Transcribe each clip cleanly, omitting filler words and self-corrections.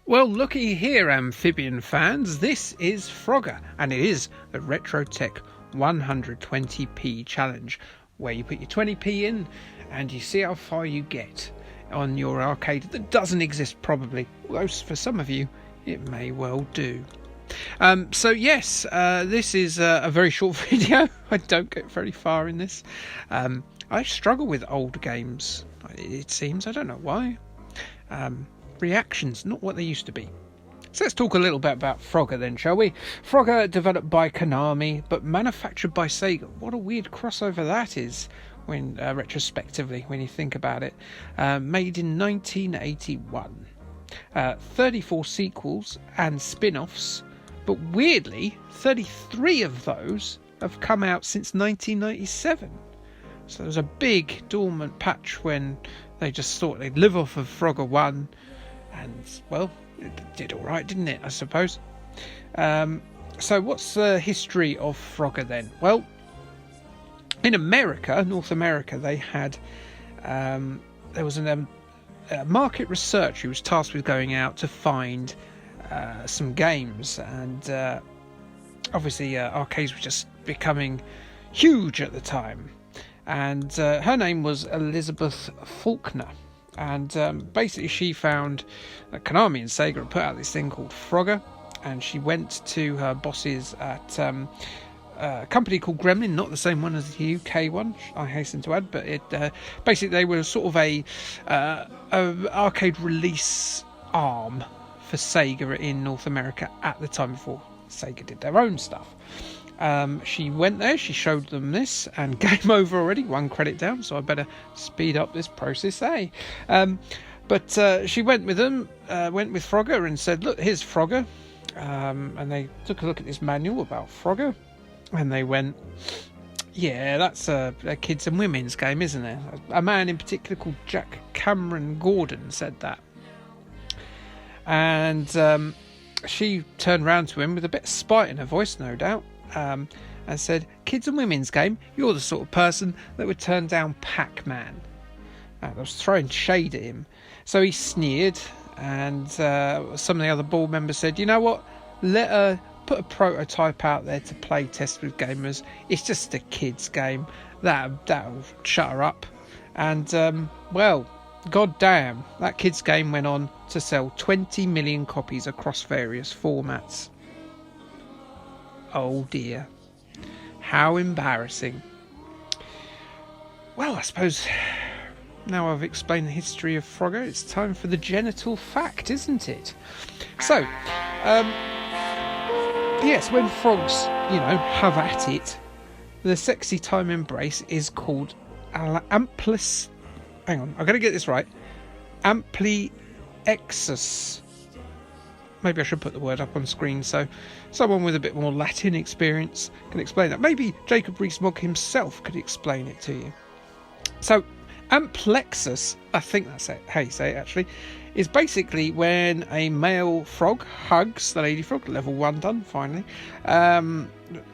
Well, looky here, amphibian fans, this is Frogger, and it is the RetroTech 120p challenge, where you put your 20p in and you see how far you get on your arcade that doesn't exist probably, although for some of you it may well do. So yes, this is a very short video. I don't get very far in this. I struggle with old games, it seems. I don't know why. Reactions, not what they used to be. So let's talk a little bit about Frogger then, shall we? Frogger, developed by Konami, but manufactured by Sega. What a weird crossover that is, when retrospectively, when you think about it. Made in 1981. 34 sequels and spin-offs, but weirdly, 33 of those have come out since 1997. So there's a big dormant patch when they just thought they'd live off of Frogger 1. And, well, it did all right, didn't it, I suppose? So what's the history of Frogger then? Well, in America, North America, they had... there was a market researcher who was tasked with going out to find some games. And obviously, arcades were just becoming huge at the time. And her name was Elizabeth Faulkner. And basically she found that Konami and Sega had put out this thing called Frogger, and she went to her bosses at a company called Gremlin, not the same one as the UK one, I hasten to add, but it basically they were sort of a arcade release arm for Sega in North America at the time, before Sega did their own stuff. She went there, she showed them this, and game over already, one credit down, so I better speed up this process, But she went with them, went with Frogger and said, look, here's Frogger. And they took a look at this manual about Frogger, and they went, yeah, that's a kids and women's game, isn't it? A man in particular called Jack Cameron Gordon said that. And she turned round to him with a bit of spite in her voice, no doubt. And said, kids and women's game, you're the sort of person that would turn down Pac-Man. I was throwing shade at him. So he sneered, and some of the other board members said, you know what, let her put a prototype out there to play test with gamers. It's just a kids game. That'll shut her up. And, well, goddamn, that kids game went on to sell 20 million copies across various formats. Oh dear. How embarrassing. Well, I suppose now I've explained the history of Frogger, it's time for the genital fact, isn't it? So, yes, when frogs, have at it, the sexy time embrace is called amplis... Hang on, I've got to get this right. Ampliexus. Maybe I should put the word up on screen so someone with a bit more Latin experience can explain that. Maybe Jacob Rees-Mogg himself could explain it to you. So, amplexus, I think that's how you say it actually, is basically when a male frog hugs the lady frog, level 1 done, finally,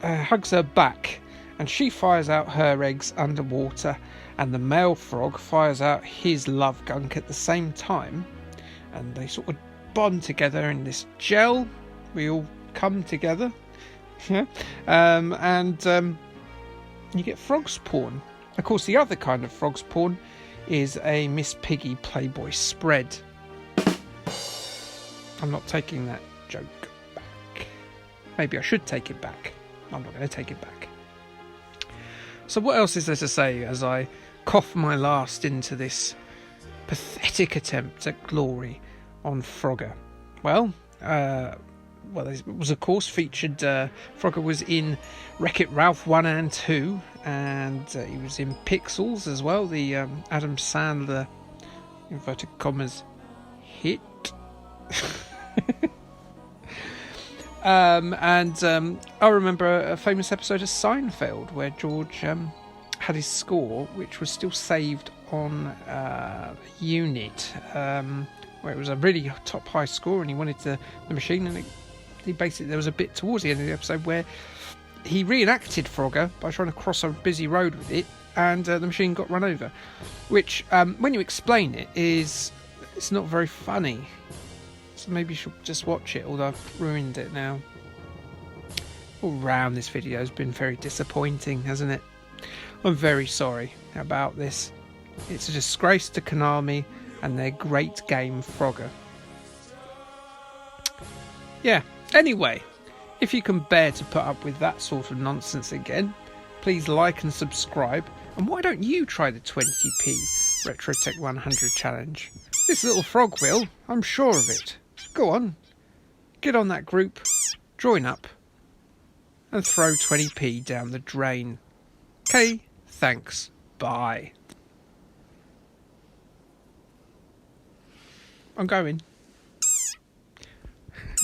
hugs her back, and she fires out her eggs underwater, and the male frog fires out his love gunk at the same time, and they sort of bond together in this gel. We all come together, yeah, and you get frog spawn. Of course, the other kind of frog spawn is a Miss Piggy Playboy spread. I'm not taking that joke back. Maybe I should take it back. I'm not going to take it back. So what else is there to say as I cough my last into this pathetic attempt at glory on Frogger? Well, it was of course featured. Frogger was in Wreck-It Ralph 1 and 2, and he was in Pixels as well, the Adam Sandler, inverted commas, hit. And I remember a famous episode of Seinfeld where George had his score, which was still saved on Unit, where it was a really top high score, and he wanted the machine, and there was a bit towards the end of the episode where he reenacted Frogger by trying to cross a busy road with it, and the machine got run over, which when you explain it it's not very funny. So maybe you should just watch it, although I've ruined it now. All round this video has been very disappointing, hasn't it? I'm very sorry about this. It's a disgrace to Konami and their great game Frogger. Yeah, anyway, if you can bear to put up with that sort of nonsense again, please like and subscribe, and why don't you try the 20p RetroTech 100 challenge? This little frog will, I'm sure of it. Go on, get on that group, join up, and throw 20p down the drain. Okay, thanks, bye. I'm going.